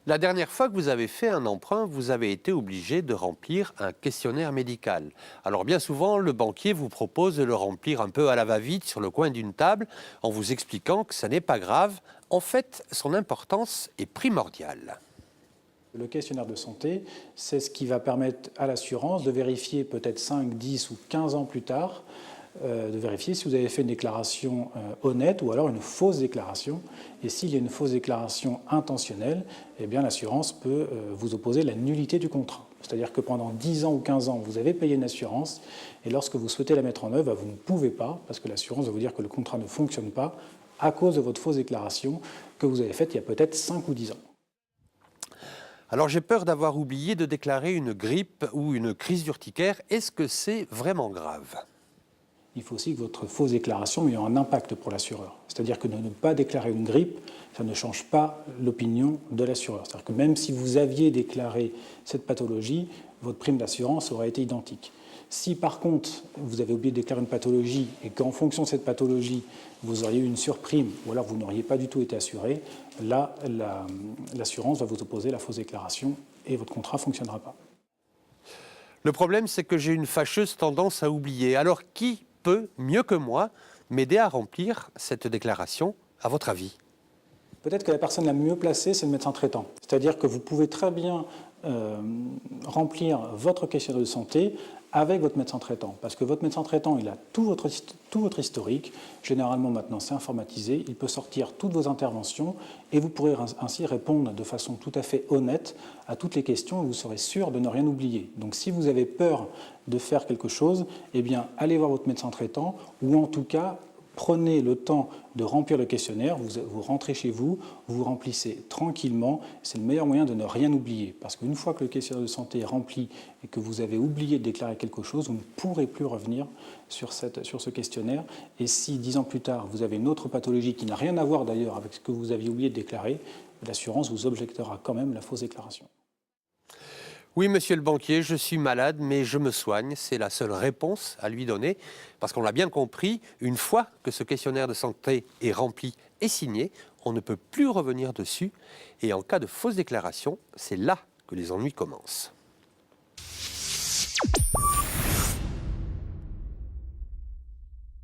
La dernière fois que vous avez fait un emprunt, vous avez été obligé de remplir un questionnaire médical. Alors bien souvent, le banquier vous propose de le remplir un peu à la va-vite sur le coin d'une table en vous expliquant que ça n'est pas grave. En fait, son importance est primordiale. Le questionnaire de santé, c'est ce qui va permettre à l'assurance de vérifier peut-être 5, 10 ou 15 ans plus tard, de vérifier si vous avez fait une déclaration honnête ou alors une fausse déclaration. Et s'il y a une fausse déclaration intentionnelle, eh bien l'assurance peut vous opposer la nullité du contrat. C'est-à-dire que pendant 10 ans ou 15 ans, vous avez payé une assurance et lorsque vous souhaitez la mettre en œuvre, vous ne pouvez pas parce que l'assurance va vous dire que le contrat ne fonctionne pas à cause de votre fausse déclaration que vous avez faite il y a peut-être 5 ou 10 ans. Alors j'ai peur d'avoir oublié de déclarer une grippe ou une crise d'urticaire. Est-ce que c'est vraiment grave ? Il faut aussi que votre fausse déclaration ait un impact pour l'assureur. C'est-à-dire que de ne pas déclarer une grippe, ça ne change pas l'opinion de l'assureur. C'est-à-dire que même si vous aviez déclaré cette pathologie, votre prime d'assurance aurait été identique. Si par contre, vous avez oublié de déclarer une pathologie et qu'en fonction de cette pathologie, vous auriez eu une surprime ou alors vous n'auriez pas du tout été assuré, là, l'assurance va vous opposer la fausse déclaration et votre contrat ne fonctionnera pas. Le problème, c'est que j'ai une fâcheuse tendance à oublier. Alors qui peut, mieux que moi, m'aider à remplir cette déclaration, à votre avis ? Peut-être que la personne la mieux placée, c'est le médecin traitant. C'est-à-dire que vous pouvez très bien remplir votre questionnaire de santé avec votre médecin traitant. Parce que votre médecin traitant, il a tout votre historique. Généralement, maintenant, c'est informatisé. Il peut sortir toutes vos interventions et vous pourrez ainsi répondre de façon tout à fait honnête à toutes les questions et vous serez sûr de ne rien oublier. Donc, si vous avez peur de faire quelque chose, eh bien, allez voir votre médecin traitant ou en tout cas, prenez le temps de remplir le questionnaire, vous rentrez chez vous, vous remplissez tranquillement. C'est le meilleur moyen de ne rien oublier. Parce qu'une fois que le questionnaire de santé est rempli et que vous avez oublié de déclarer quelque chose, vous ne pourrez plus revenir sur ce questionnaire. Et si 10 ans plus tard, vous avez une autre pathologie qui n'a rien à voir d'ailleurs avec ce que vous aviez oublié de déclarer, l'assurance vous objectera quand même la fausse déclaration. Oui, monsieur le banquier, je suis malade, mais je me soigne. C'est la seule réponse à lui donner. Parce qu'on l'a bien compris, une fois que ce questionnaire de santé est rempli et signé, on ne peut plus revenir dessus. Et en cas de fausse déclaration, c'est là que les ennuis commencent.